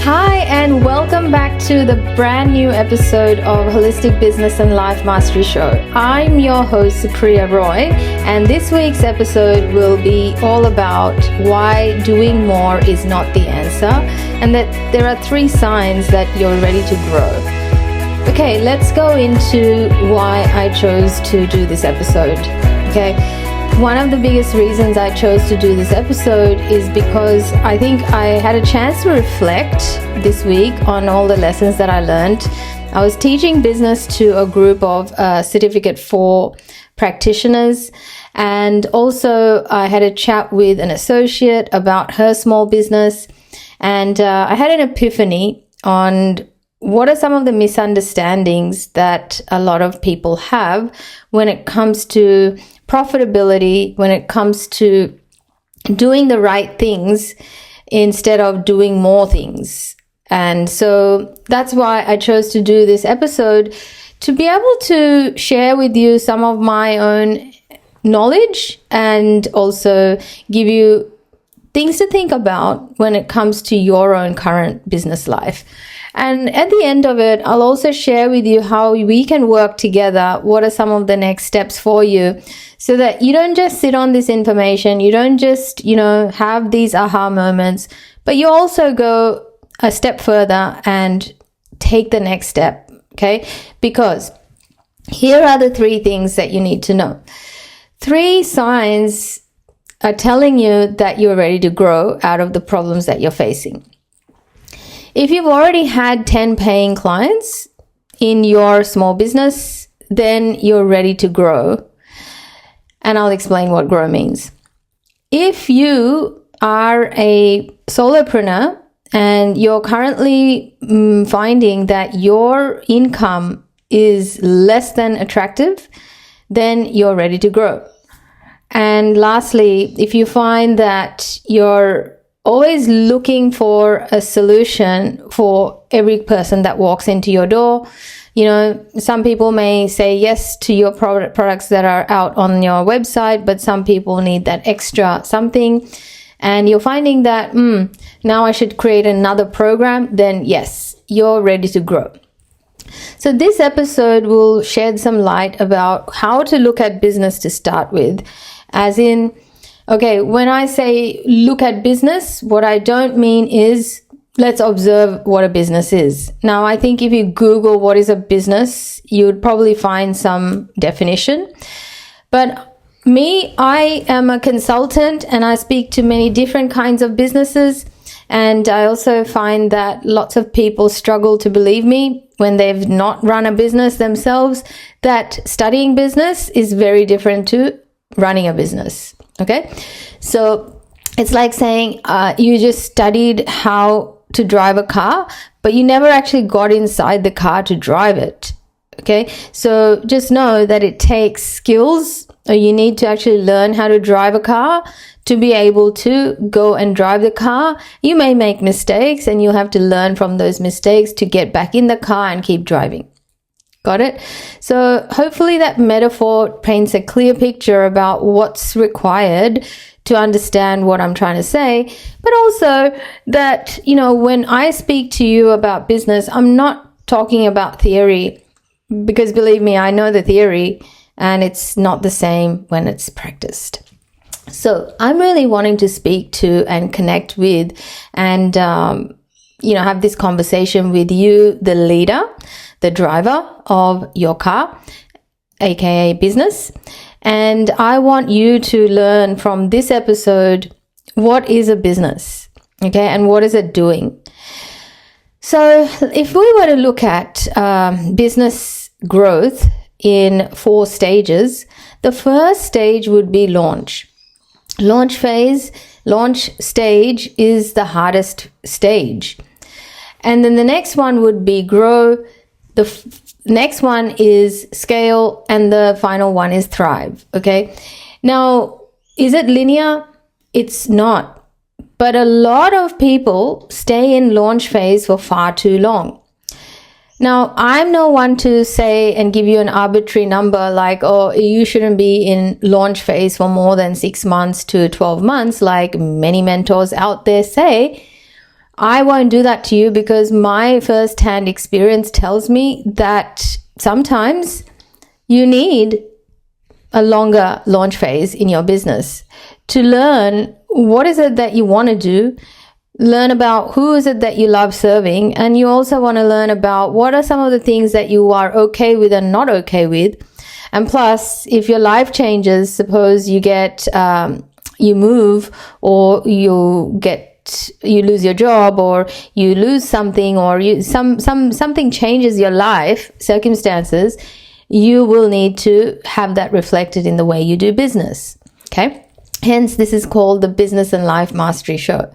Hi, and welcome back to the brand new episode of Holistic Business and Life Mastery Show. I'm your host, Supriya Roy, and this week's episode will be all about why doing more is not the answer, and that there are 3 signs that you're ready to grow. Okay, let's go into why I chose to do this episode. Okay. One of the biggest reasons I chose to do this episode is because I think I had a chance to reflect this week on all the lessons that I learned. I was teaching business to a group of Certificate 4 practitioners, and also I had a chat with an associate about her small business, and I had an epiphany on what are some of the misunderstandings that a lot of people have when it comes to profitability, when it comes to doing the right things instead of doing more things. And so that's why I chose to do this episode, to be able to share with you some of my own knowledge and also give you things to think about when it comes to your own current business life. And at the end of it, I'll also share with you how we can work together. What are some of the next steps for you, so that you don't just sit on this information, you don't just, have these aha moments, but you also go a step further and take the next step, okay? Because here are the 3 things that you need to know. 3 signs are telling you that you're ready to grow out of the problems that you're facing. If you've already had 10 paying clients in your small business, then you're ready to grow. And I'll explain what grow means. If you are a solopreneur and you're currently finding that your income is less than attractive, then you're ready to grow. And lastly, if you find that you're always looking for a solution for every person that walks into your door, some people may say yes to your products that are out on your website, but some people need that extra something. And you're finding that, now I should create another program, then yes, you're ready to grow. So this episode will shed some light about how to look at business to start with, as in, okay, when I say look at business, what I don't mean is let's observe what a business is. Now, I think if you Google what is a business, you would probably find some definition. But me, I am a consultant and I speak to many different kinds of businesses. And I also find that lots of people struggle to believe me when they've not run a business themselves, that studying business is very different to running a business. Okay, so it's like saying you just studied how to drive a car, but you never actually got inside the car to drive it. Okay, so just know that it takes skills, or you need to actually learn how to drive a car to be able to go and drive the car. You may make mistakes and you'll have to learn from those mistakes to get back in the car and keep driving. Got it? So hopefully that metaphor paints a clear picture about what's required to understand what I'm trying to say. But also that, when I speak to you about business, I'm not talking about theory, because believe me, I know the theory and it's not the same when it's practiced. So I'm really wanting to speak to and connect with and, have this conversation with you, the leader, the driver of your car, aka business. And I want you to learn from this episode, what is a business, okay, and what is it doing? So if we were to look at business growth in 4 stages, the first stage would be launch. Launch stage is the hardest stage. And then the next one would be grow. The next one is scale, and the final one is thrive. Okay. Now, is it linear? It's not. But a lot of people stay in launch phase for far too long. Now, I'm no one to say and give you an arbitrary number like, oh, you shouldn't be in launch phase for more than 6 months to 12 months, like many mentors out there say. I won't do that to you because my first-hand experience tells me that sometimes you need a longer launch phase in your business to learn what is it that you want to do, learn about who is it that you love serving, and you also want to learn about what are some of the things that you are okay with and not okay with. And plus, if your life changes, suppose you get you move, or you lose your job, or you lose something, or something changes your life circumstances, you will need to have that reflected in the way you do business. Okay, hence this is called the Business and Life Mastery Show.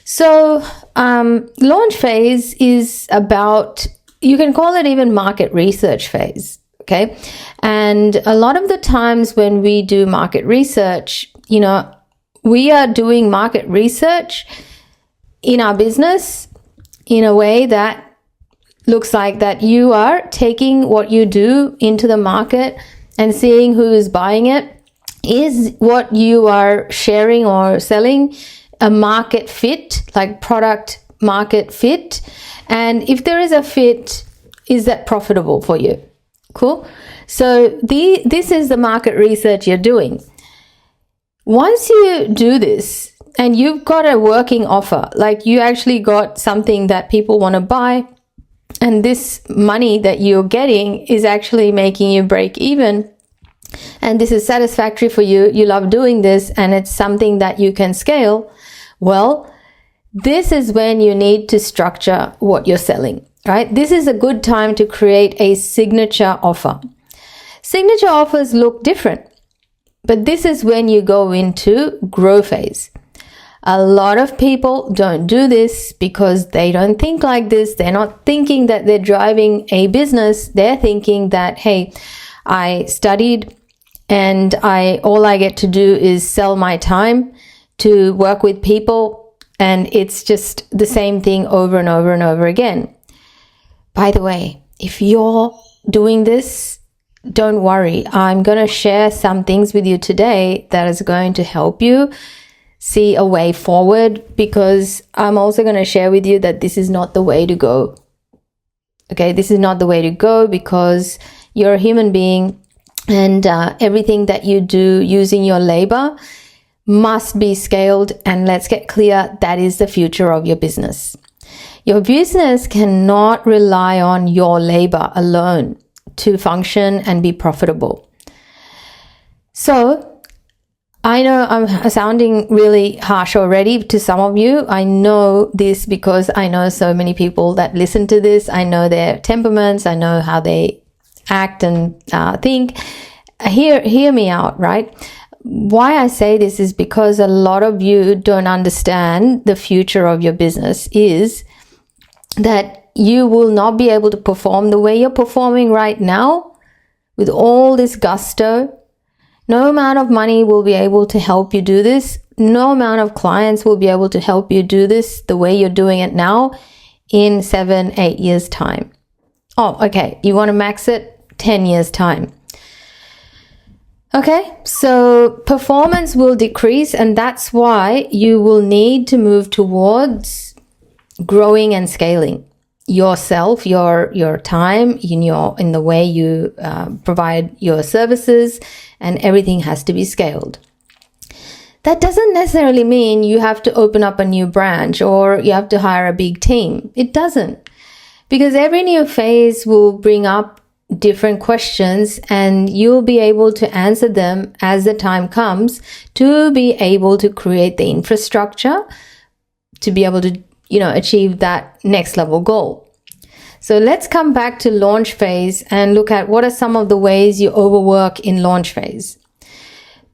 So launch phase is about, you can call it even market research phase. Okay, and a lot of the times when we do market research, we are doing market research in our business in a way that looks like that you are taking what you do into the market and seeing who is buying it. Is what you are sharing or selling a market fit, like product market fit? And if there is a fit, is that profitable for you? Cool. So this is the market research you're doing. Once you do this and you've got a working offer, like you actually got something that people want to buy, and this money that you're getting is actually making you break even, and this is satisfactory for you, you love doing this, and it's something that you can scale, well, this is when you need to structure what you're selling, right? This is a good time to create a signature offer. Signature offers look different, but this is when you go into grow phase. A lot of people don't do this because they don't think like this. They're not thinking that they're driving a business. They're thinking that, hey, I studied and all I get to do is sell my time to work with people, and it's just the same thing over and over and over again. By the way, if you're doing this, don't worry. I'm going to share some things with you today that is going to help you see a way forward, because I'm also going to share with you that this is not the way to go. Okay, this is not the way to go, because you're a human being, and everything that you do using your labor must be scaled. And let's get clear, that is the future of your business. Your business cannot rely on your labor alone to function and be profitable. So I know I'm sounding really harsh already to some of you. I know this because I know so many people that listen to this. I know their temperaments. I know how they act and think. Hear me out, right? Why I say this is because a lot of you don't understand the future of your business is that you will not be able to perform the way you're performing right now with all this gusto. No amount of money will be able to help you do this. No amount of clients will be able to help you do this the way you're doing it now in 7-8 years time. Oh, okay. You want to max it 10 years time. Okay, so performance will decrease, and that's why you will need to move towards growing and scaling yourself, your time, in the way you provide your services, and everything has to be scaled. That doesn't necessarily mean you have to open up a new branch or you have to hire a big team. It doesn't, because every new phase will bring up different questions, and you'll be able to answer them as the time comes to be able to create the infrastructure to be able to achieve that next level goal. So let's come back to launch phase and look at what are some of the ways you overwork in launch phase.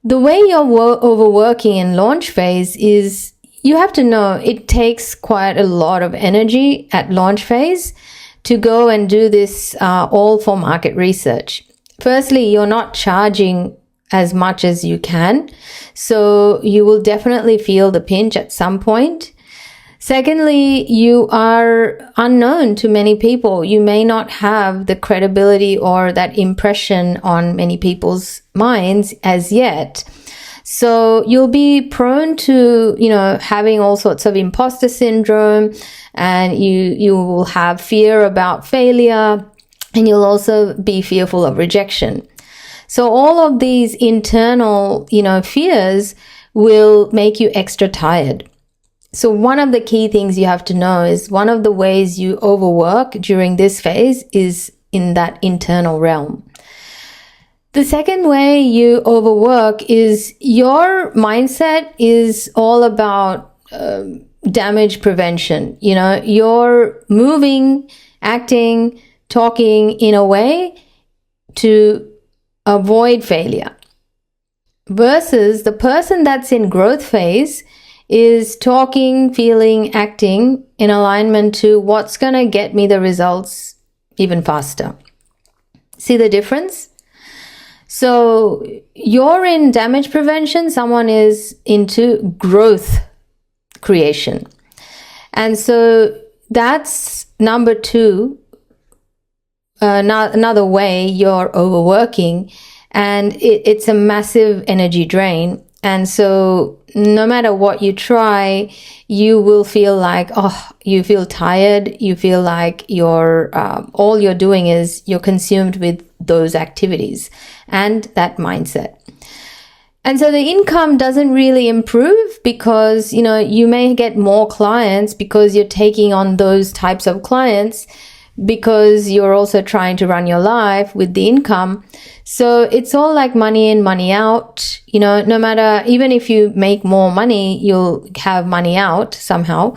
The way you're overworking in launch phase is, you have to know it takes quite a lot of energy at launch phase to go and do this all for market research. Firstly, you're not charging as much as you can, so you will definitely feel the pinch at some point. Secondly, you are unknown to many people. You may not have the credibility or that impression on many people's minds as yet. So you'll be prone to, having all sorts of imposter syndrome, and you will have fear about failure, and you'll also be fearful of rejection. So all of these internal, fears will make you extra tired. So one of the key things you have to know is one of the ways you overwork during this phase is in that internal realm. The second way you overwork is your mindset is all about damage prevention. You're moving, acting, talking in a way to avoid failure. Versus the person that's in growth phase is talking, feeling, acting in alignment to what's going to get me the results even faster. See the difference? So you're in damage prevention, someone is into growth creation. And so that's number two, another way you're overworking, and it's a massive energy drain. And so no matter what you try, you will feel like, you feel tired. You feel like all you're doing is you're consumed with those activities and that mindset. And so the income doesn't really improve because, you may get more clients because you're taking on those types of clients, because you're also trying to run your life with the income. So it's all like money in, money out. No matter, even if you make more money, you'll have money out somehow,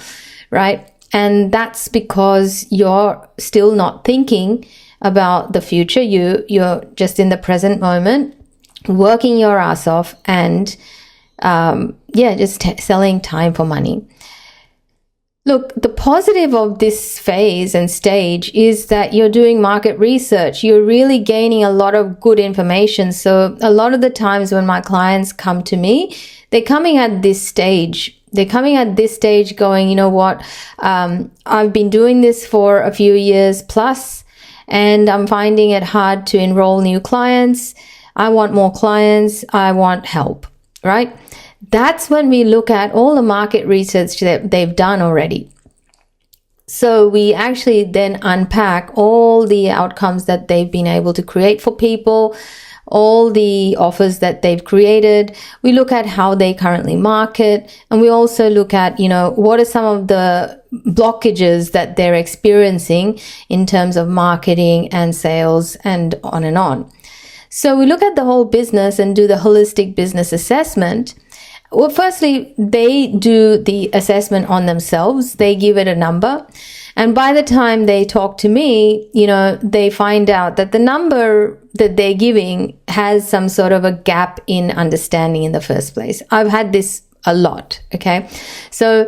right? And that's because you're still not thinking about the future. You're just in the present moment, working your ass off and, just selling time for money. Look, the positive of this phase and stage is that you're doing market research. You're really gaining a lot of good information. So a lot of the times when my clients come to me, they're coming at this stage. They're coming at this stage going, you know what, I've been doing this for a few years plus, and I'm finding it hard to enroll new clients. I want more clients. I want help, right? That's when we look at all the market research that they've done already. So we actually then unpack all the outcomes that they've been able to create for people, all the offers that they've created. We look at how they currently market, and we also look at, what are some of the blockages that they're experiencing in terms of marketing and sales and on and on. So we look at the whole business and do the holistic business assessment. Well, firstly, they do the assessment on themselves. They give it a number. And by the time they talk to me, they find out that the number that they're giving has some sort of a gap in understanding in the first place. I've had this a lot. Okay. So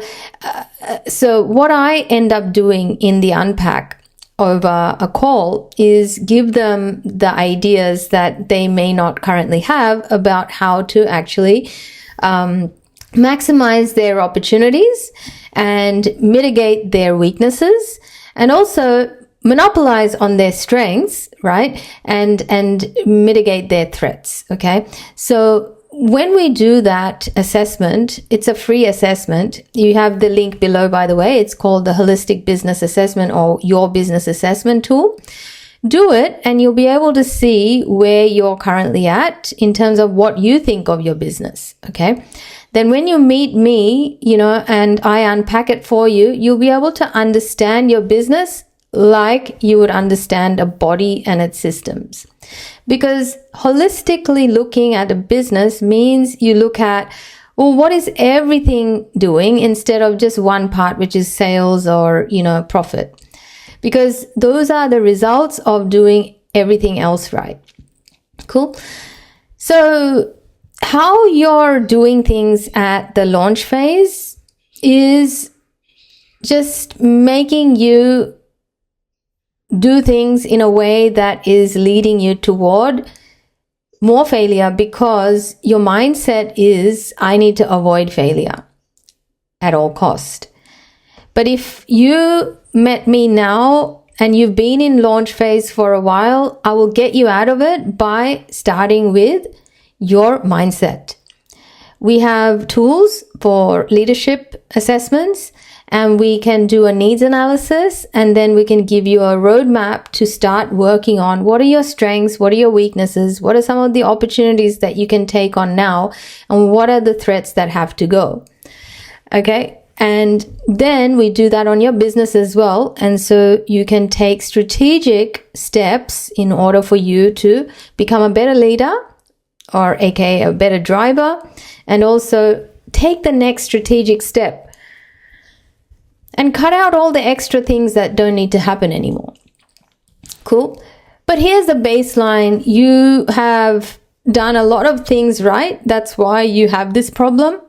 what I end up doing in the unpack over a call is give them the ideas that they may not currently have about how to actually maximize their opportunities and mitigate their weaknesses, and also monopolize on their strengths, right? And mitigate their threats. Okay. So when we do that assessment, it's a free assessment. You have the link below, by the way. It's called the Holistic Business Assessment, or Your Business Assessment Tool. Do it and you'll be able to see where you're currently at in terms of what you think of your business. Okay. Then when you meet me, and I unpack it for you, you'll be able to understand your business like you would understand a body and its systems. Because holistically looking at a business means you look at, what is everything doing instead of just one part, which is sales or, profit. Because those are the results of doing everything else right. Cool. So how you're doing things at the launch phase is just making you do things in a way that is leading you toward more failure, because your mindset is, I need to avoid failure at all cost. But if you met me now and you've been in launch phase for a while, I will get you out of it by starting with your mindset. We have tools for leadership assessments, and we can do a needs analysis, and then we can give you a roadmap to start working on what are your strengths, what are your weaknesses, what are some of the opportunities that you can take on now, and what are the threats that have to go. Okay, and then we do that on your business as well, and so you can take strategic steps in order for you to become a better leader, or aka a better driver, and also take the next strategic step and cut out all the extra things that don't need to happen anymore. Cool. But here's the baseline. You have done a lot of things right. That's why you have this problem.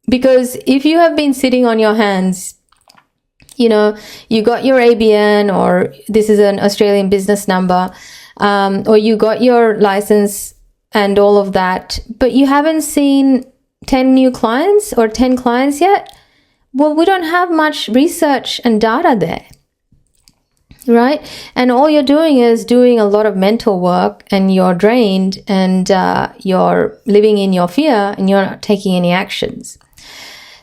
Because if you have been sitting on your hands, you got your ABN, or this is an Australian business number, or you got your license and all of that, but you haven't seen 10 new clients or 10 clients yet, well, we don't have much research and data there, right? And all you're doing is doing a lot of mental work, and you're drained, and you're living in your fear, and you're not taking any actions.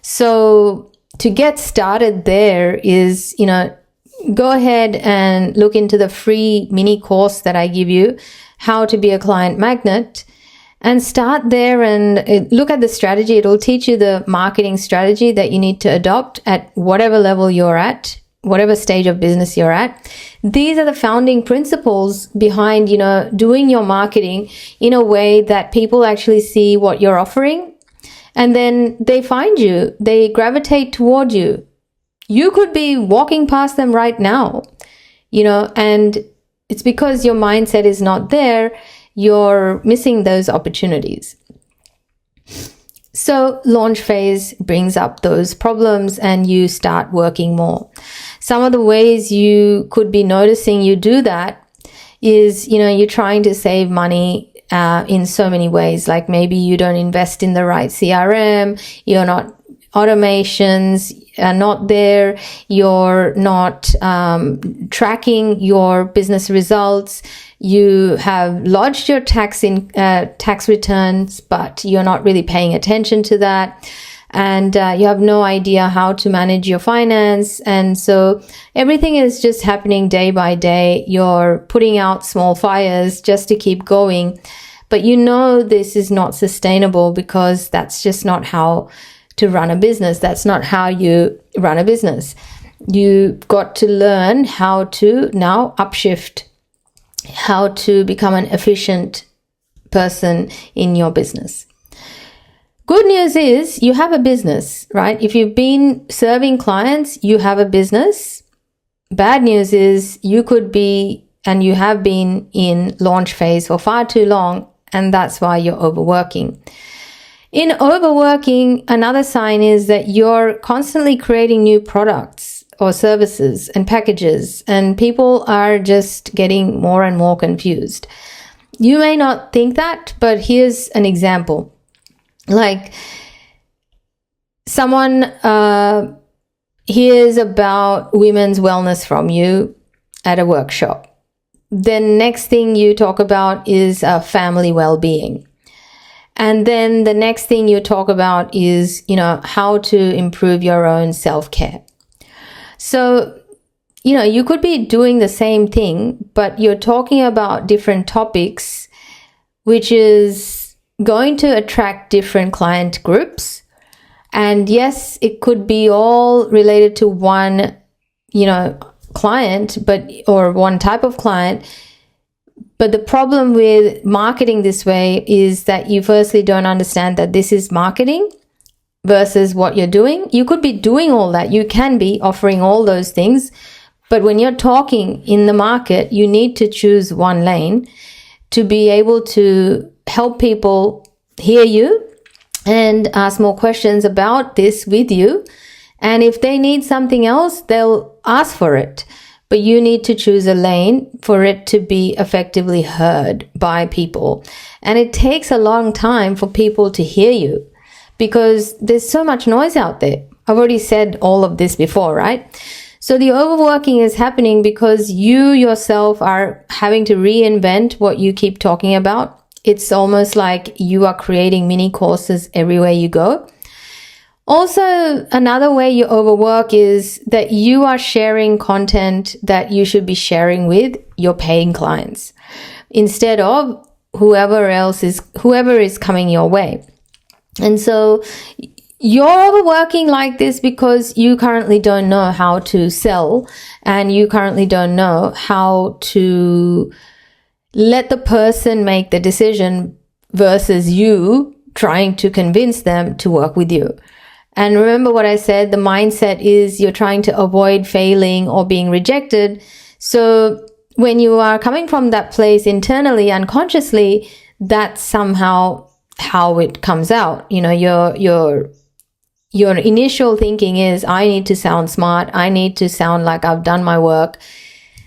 So to get started there is, go ahead and look into the free mini course that I give you, How to Be a Client Magnet. And start there and look at the strategy. It'll teach you the marketing strategy that you need to adopt at whatever level you're at, whatever stage of business you're at. These are the founding principles behind, doing your marketing in a way that people actually see what you're offering, and then they find you, they gravitate toward you. You could be walking past them right now, and it's because your mindset is not there. You're missing those opportunities. So launch phase brings up those problems, and you start working more. Some of the ways you could be noticing you do that is, you're trying to save money in so many ways. Like maybe you don't invest in the right CRM, you're not automations are not there, you're not tracking your business results, you have lodged your tax returns, but you're not really paying attention to that, and you have no idea how to manage your finance, and so everything is just happening day by day. You're putting out small fires just to keep going, but this is not sustainable, because that's just not how to run a business. That's not how you run a business. You've got to learn how to now upshift, how to become an efficient person in your business. Good news is you have a business, right? If you've been serving clients, you have a business. Bad news is you could be, and you have been in launch phase for far too long, and that's why you're overworking. In overworking, another sign is that you're constantly creating new products or services and packages, and people are just getting more and more confused. You may not think that, but here's an example. Like someone hears about women's wellness from you at a workshop. Then next thing you talk about is family well-being. And then the next thing you talk about is, how to improve your own self-care. So, you could be doing the same thing, but you're talking about different topics, which is going to attract different client groups. And yes, it could be all related to one, client, or one type of client. But the problem with marketing this way is that you firstly don't understand that this is marketing versus what you're doing. You could be doing all that. You can be offering all those things. But when you're talking in the market, you need to choose one lane to be able to help people hear you and ask more questions about this with you. And if they need something else, they'll ask for it. But you need to choose a lane for it to be effectively heard by people. And it takes a long time for people to hear you because there's so much noise out there. I've already said all of this before, right? So the overworking is happening because you yourself are having to reinvent what you keep talking about It's almost like you are creating mini courses everywhere you go. Also, another way you overwork is that you are sharing content that you should be sharing with your paying clients instead of whoever is coming your way. And so you're overworking like this because you currently don't know how to sell, and you currently don't know how to let the person make the decision versus you trying to convince them to work with you. And remember what I said, the mindset is you're trying to avoid failing or being rejected. So when you are coming from that place internally, unconsciously, that's somehow how it comes out. You know, your initial thinking is, I need to sound smart. I need to sound like I've done my work.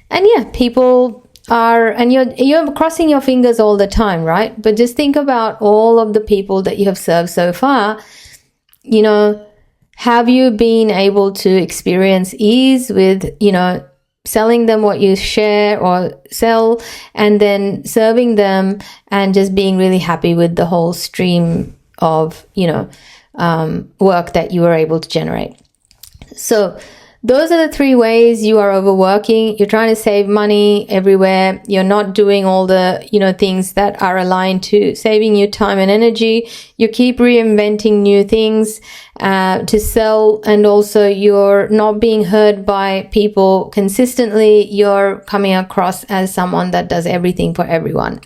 And yeah, people are, and you're crossing your fingers all the time, right? But just think about all of the people that you have served so far. You know, have you been able to experience ease with, you know, selling them what you share or sell, and then serving them and just being really happy with the whole stream of, you know, work that you were able to generate? So those are the 3 ways you are overworking. You're trying to save money everywhere. You're not doing all the, you know, things that are aligned to saving you time and energy. You keep reinventing new things to sell, and also you're not being heard by people consistently. You're coming across as someone that does everything for everyone.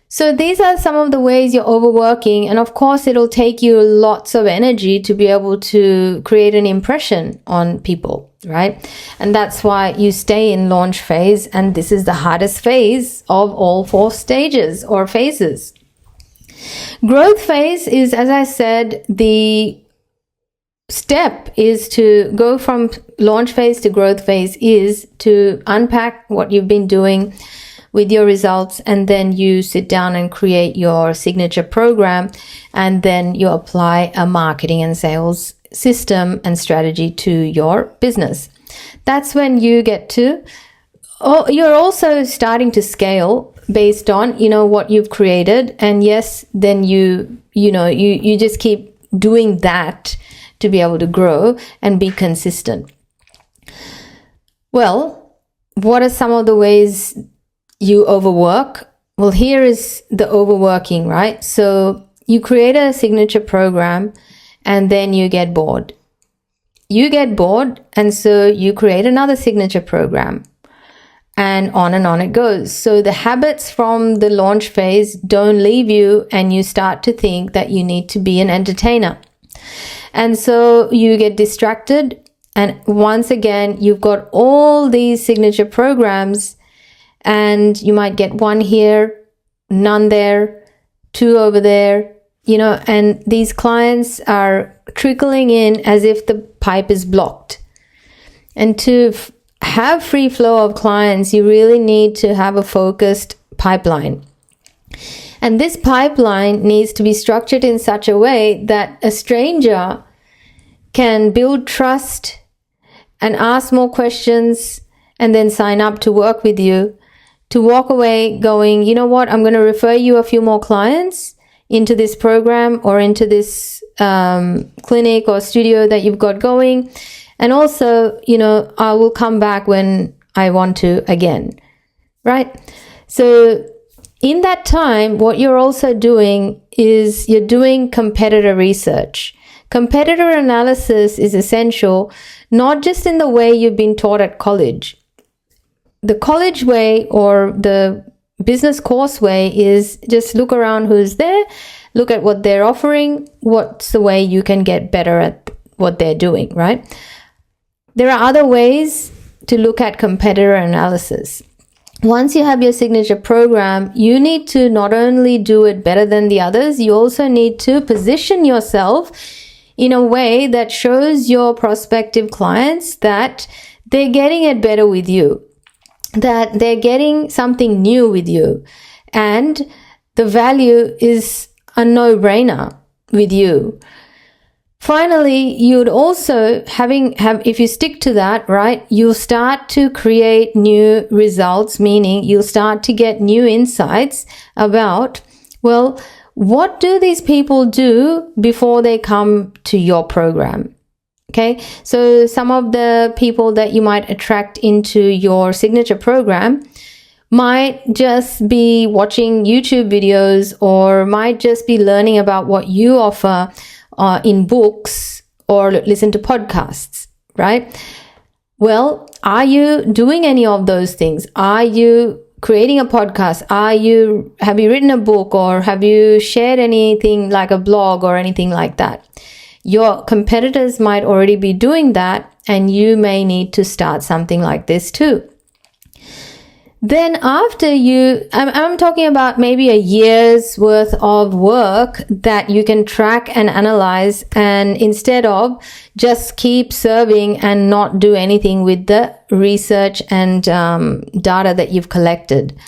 So these are some of the ways you're overworking, and of course it'll take you lots of energy to be able to create an impression on people, right? And that's why you stay in launch phase, and this is the hardest phase of all 4 stages or phases. Growth phase is, as I said, the step is to go from launch phase to growth phase is to unpack what you've been doing with your results, and then you sit down and create your signature program, and then you apply a marketing and sales system and strategy to your business. That's when you get to, you're also starting to scale based on, you know, what you've created. And yes, then you just keep doing that to be able to grow and be consistent. Well, what are some of the ways you overwork? Well, here is the overworking, right? So you create a signature program and then you get bored. You get bored, and so you create another signature program, and on it goes. So the habits from the launch phase don't leave you, and you start to think that you need to be an entertainer. And so you get distracted, and once again, you've got all these signature programs, and you might get 1 here, none there, 2 over there, you know, and these clients are trickling in as if the pipe is blocked. And to have free flow of clients, you really need to have a focused pipeline. And this pipeline needs to be structured in such a way that a stranger can build trust and ask more questions and then sign up to work with you, to walk away going, you know what, I'm going to refer you a few more clients into this program or into this clinic or studio that you've got going. And also, you know, I will come back when I want to again, right? So in that time, what you're also doing is you're doing competitor research. Competitor analysis is essential, not just in the way you've been taught at college. The college way or the business course way is just look around who's there, look at what they're offering, what's the way you can get better at what they're doing, right? There are other ways to look at competitor analysis. Once you have your signature program, you need to not only do it better than the others, you also need to position yourself in a way that shows your prospective clients that they're getting it better with you, that they're getting something new with you, and the value is a no-brainer with you. Finally, you'd also if you stick to that, right, you'll start to create new results, meaning you'll start to get new insights about, well, what do these people do before they come to your program? Okay, so some of the people that you might attract into your signature program might just be watching YouTube videos, or might just be learning about what you offer in books, or listen to podcasts, right? Well, are you doing any of those things? Are you creating a podcast? Have you written a book, or have you shared anything like a blog or anything like that? Your competitors might already be doing that, and you may need to start something like this too. Then after I'm talking about maybe a year's worth of work that you can track and analyze, and instead of just keep serving and not do anything with the research and data that you've collected.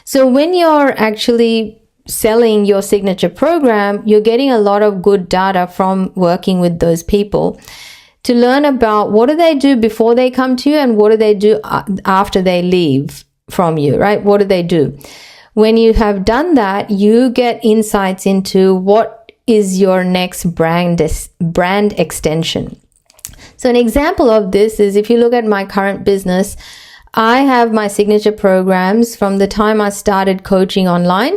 So when you're actually selling your signature program, you're getting a lot of good data from working with those people to learn about what do they do before they come to you, and what do they do after they leave from you, right? What do they do? When you have done that, you get insights into what is your next brand extension. So an example of this is, if you look at my current business, I have my signature programs from the time I started coaching online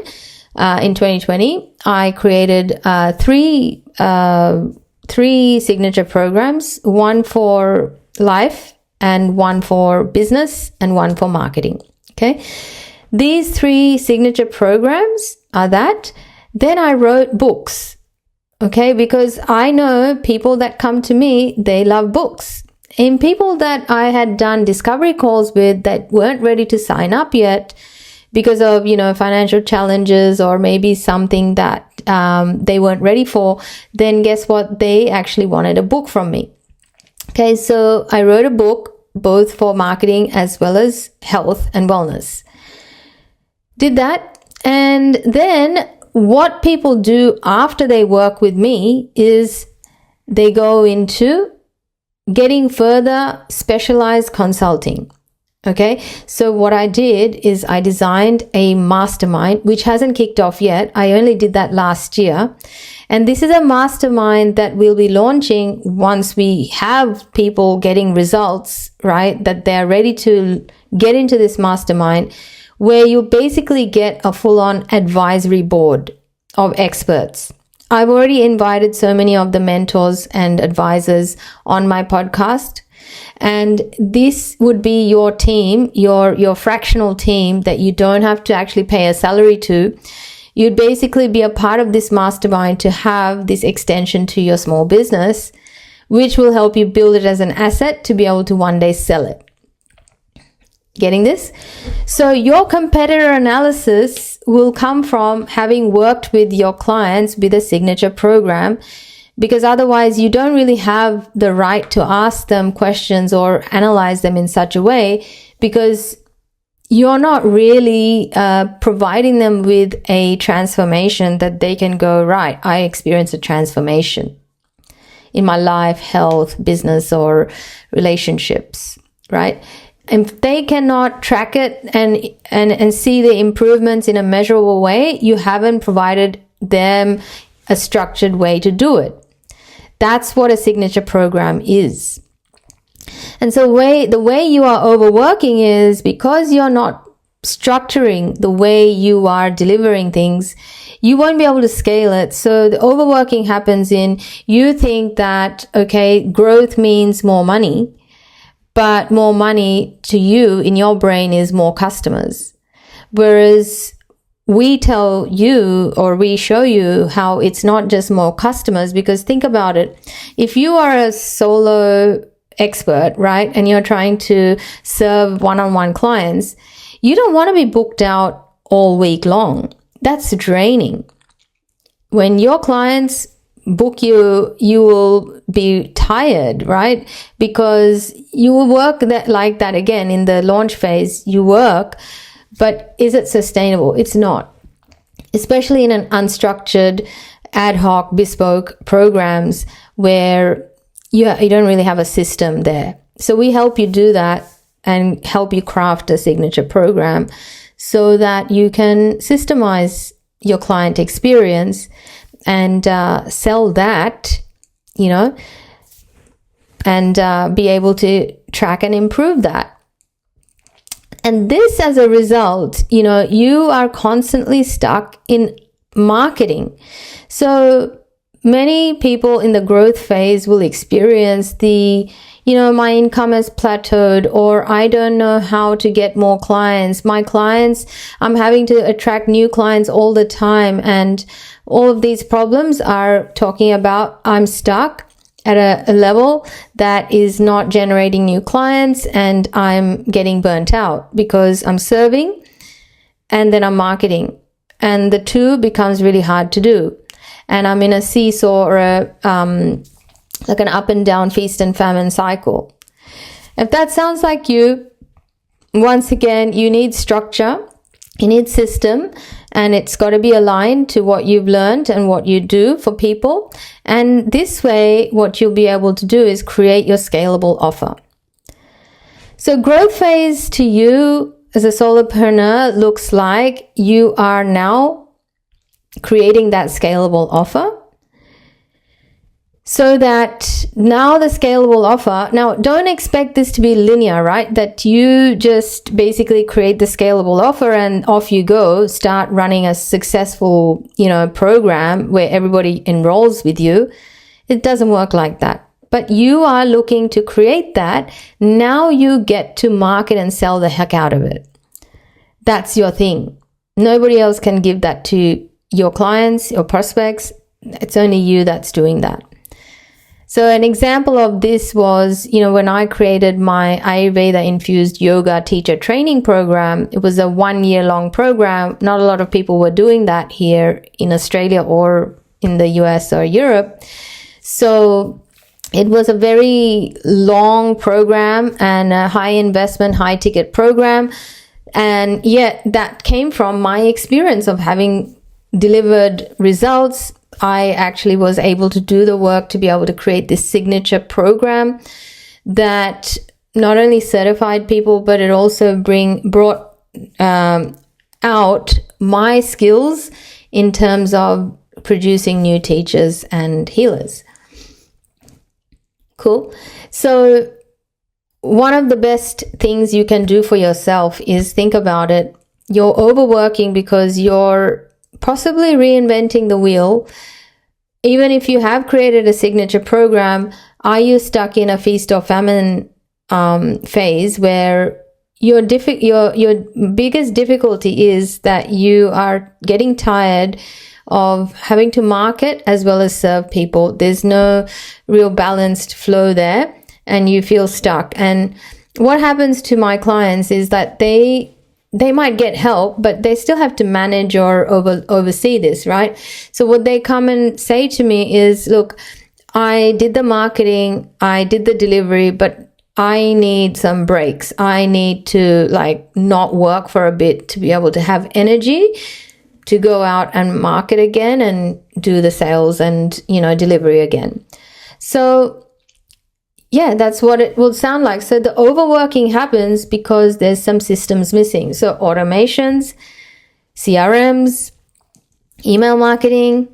in 2020. I created three signature programs, one for life and one for business and one for marketing. Okay, these three signature programs are that. Then I wrote books, okay, because I know people that come to me, they love books. And people that I had done discovery calls with that weren't ready to sign up yet because of, financial challenges, or maybe something that they weren't ready for, then guess what? They actually wanted a book from me. Okay, so I wrote a book both for marketing as well as health and wellness. Did that. And then what people do after they work with me is they go into getting further specialized consulting. Okay, so what I did is I designed a mastermind, which hasn't kicked off yet. I only did that last year. And this is a mastermind that we'll be launching once we have people getting results, right? That they're ready to get into this mastermind, where you basically get a full-on advisory board of experts. I've already invited so many of the mentors and advisors on my podcast. And this would be your team, your fractional team that you don't have to actually pay a salary to. You'd basically be a part of this mastermind to have this extension to your small business, which will help you build it as an asset to be able to one day sell it. Getting this? So your competitor analysis will come from having worked with your clients with a signature program, because otherwise you don't really have the right to ask them questions or analyze them in such a way, because you're not really providing them with a transformation that they can go, right, I experienced a transformation in my life, health, business, or relationships, right? If they cannot track it and see the improvements in a measurable way, you haven't provided them a structured way to do it. That's what a signature program is. And so the way you are overworking is because you're not structuring the way you are delivering things, you won't be able to scale it. So the overworking happens in, you think that, okay, growth means more money, but more money to you in your brain is more customers. Whereas we tell you, or we show you, how it's not just more customers, because think about it. If you are a solo expert, right, and you're trying to serve one-on-one clients, you don't want to be booked out all week long. That's draining. When your clients book you, you will be tired, right? Because you will work like that again in the launch phase. You work, but is it sustainable? It's not. Especially in an unstructured, ad hoc, bespoke programs where you don't really have a system there. So we help you do that and help you craft a signature program so that you can systemize your client experience and sell that, and be able to track and improve that. And this, as a result, you are constantly stuck in marketing. So many people in the growth phase will experience my income has plateaued, or I don't know how to get more clients. My clients, I'm having to attract new clients all the time. And all of these problems are talking about I'm stuck at a level that is not generating new clients, and I'm getting burnt out because I'm serving and then I'm marketing, and the two becomes really hard to do. And I'm in a seesaw or like an up and down feast and famine cycle. If that sounds like you, once again, you need structure, you need system, and it's got to be aligned to what you've learned and what you do for people. And this way, what you'll be able to do is create your scalable offer. So growth phase to you as a solopreneur looks like you are now creating that scalable offer. So that now the scalable offer, now don't expect this to be linear, right? That you just basically create the scalable offer and off you go, start running a successful, program where everybody enrolls with you. It doesn't work like that. But you are looking to create that. Now you get to market and sell the heck out of it. That's your thing. Nobody else can give that to your clients, your prospects. It's only you that's doing that. So an example of this was, when I created my Ayurveda infused yoga teacher training program. It was a 1-year long program. Not a lot of people were doing that here in Australia or in the US or Europe. So it was a very long program and a high investment, high ticket program. And yet that came from my experience of having delivered results. I actually was able to do the work to be able to create this signature program that not only certified people, but it also brought out my skills in terms of producing new teachers and healers. Cool. So one of the best things you can do for yourself is think about it. You're overworking because you're possibly reinventing the wheel. Even if you have created a signature program, are you stuck in a feast or famine phase where your biggest difficulty is that you are getting tired of having to market as well as serve people? There's no real balanced flow there, and you feel stuck. And what happens to my clients is that they might get help, but they still have to manage or oversee this, right? So what they come and say to me is, look, I did the marketing, I did the delivery, but I need some breaks. I need to not work for a bit to be able to have energy to go out and market again and do the sales and, delivery again. So yeah, that's what it will sound like. So the overworking happens because there's some systems missing. So automations, CRMs, email marketing,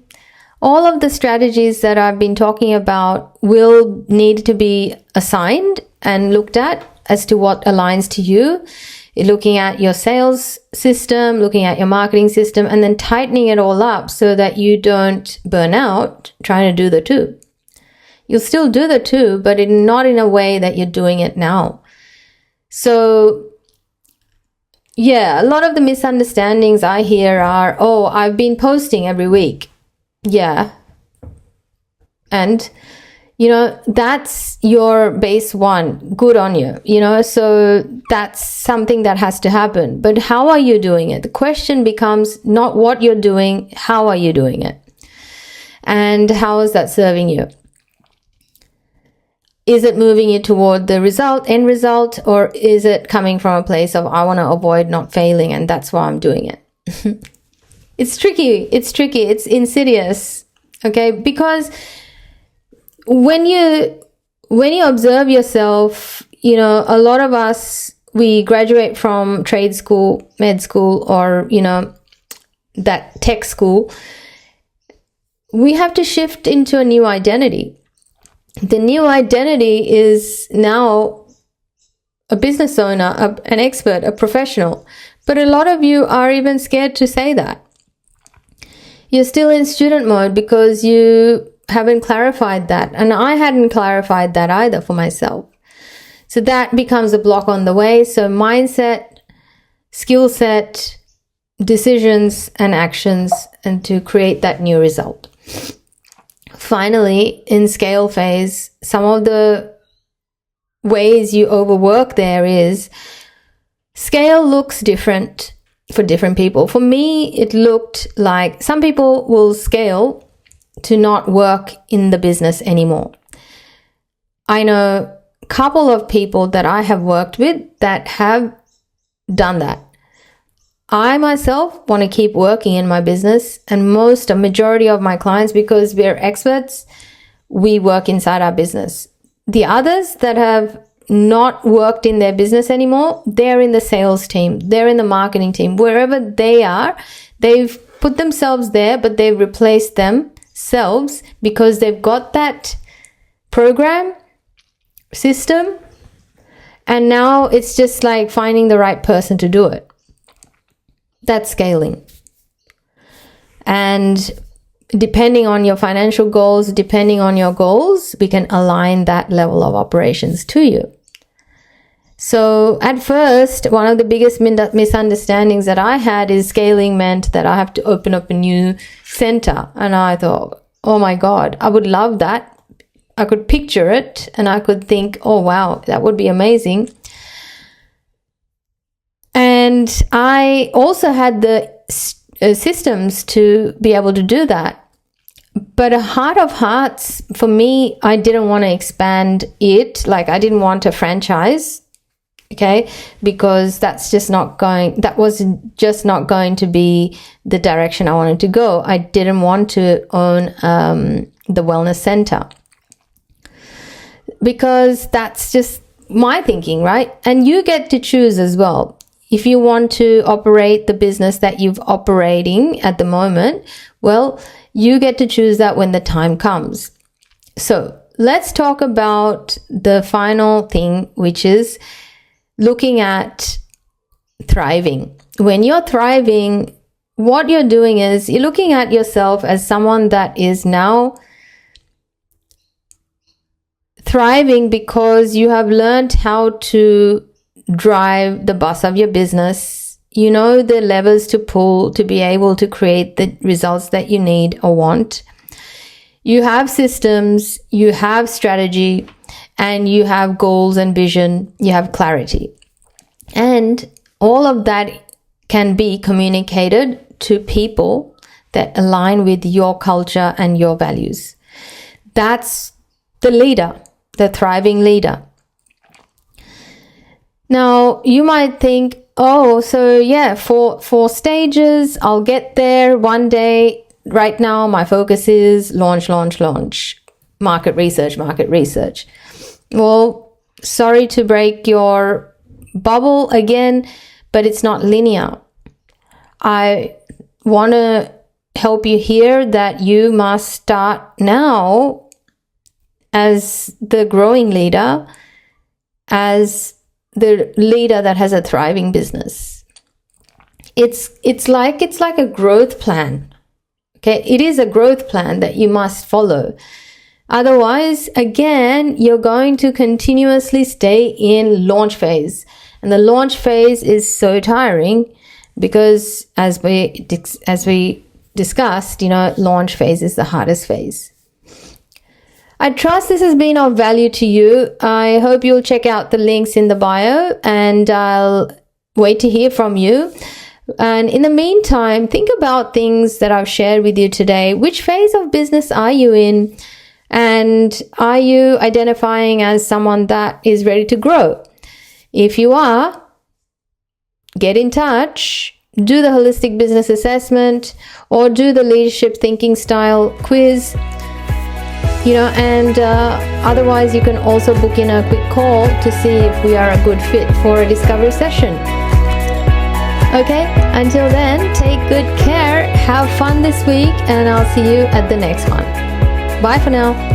all of the strategies that I've been talking about will need to be assigned and looked at as to what aligns to you. Looking at your sales system, looking at your marketing system, and then tightening it all up so that you don't burn out trying to do the two. You'll still do the two, but not in a way that you're doing it now. So yeah, a lot of the misunderstandings I hear are, oh, I've been posting every week. Yeah. And, that's your base one. Good on you. So that's something that has to happen. But how are you doing it? The question becomes not what you're doing, how are you doing it? And how is that serving you? Is it moving you toward the end result, or is it coming from a place of, I want to avoid not failing and that's why I'm doing it? It's tricky. It's insidious. Okay. Because when you observe yourself, a lot of us, we graduate from trade school, med school, or that tech school. We have to shift into a new identity. The new identity is now a business owner, an expert, a professional. But a lot of you are even scared to say that. You're still in student mode because you haven't clarified that. And I hadn't clarified that either for myself. So that becomes a block on the way. So mindset, skill set, decisions and actions, and to create that new result. Finally, in scale phase, some of the ways you overwork there is scale looks different for different people. For me, it looked like some people will scale to not work in the business anymore. I know a couple of people that I have worked with that have done that. I myself want to keep working in my business, and a majority of my clients, because we're experts, we work inside our business. The others that have not worked in their business anymore, they're in the sales team, they're in the marketing team, wherever they are, they've put themselves there, but they've replaced themselves because they've got that program, system, and now it's just like finding the right person to do it. That's scaling. And depending on your financial goals, depending on your goals, we can align that level of operations to you. So at first, one of the biggest misunderstandings that I had is scaling meant that I have to open up a new center. And I thought, oh my God, I would love that. I could picture it and I could think, oh wow, that would be amazing. And I also had the systems to be able to do that. But a heart of hearts, for me, I didn't want to expand it. Like I didn't want a franchise, okay? Because that was just not going to be the direction I wanted to go. I didn't want to own the wellness center, because that's just my thinking, right? And you get to choose as well. If you want to operate the business that you're operating at the moment, well, you get to choose that when the time comes. So let's talk about the final thing, which is looking at thriving. When you're thriving, what you're doing is you're looking at yourself as someone that is now thriving because you have learned how to drive the bus of your business. You know the levers to pull to be able to create the results that you need or want. You have systems, you have strategy, and you have goals and vision, you have clarity. And all of that can be communicated to people that align with your culture and your values. That's the leader, the thriving leader. Now, you might think, oh, so yeah, four stages, I'll get there one day. Right now, my focus is launch, market research. Well, sorry to break your bubble again, but it's not linear. I want to help you here that you must start now as the growing leader, as the leader that has a thriving business. It's like a growth plan. Okay, it is a growth plan that you must follow. Otherwise, again, you're going to continuously stay in launch phase. And the launch phase is so tiring because as we discussed, launch phase is the hardest phase. I trust this has been of value to you. I hope you'll check out the links in the bio, and I'll wait to hear from you. And in the meantime, think about things that I've shared with you today. Which phase of business are you in? And are you identifying as someone that is ready to grow? If you are, get in touch, do the holistic business assessment, or do the leadership thinking style quiz. And otherwise you can also book in a quick call to see if we are a good fit for a discovery session. Okay, until then, take good care, have fun this week, and I'll see you at the next one. Bye for now.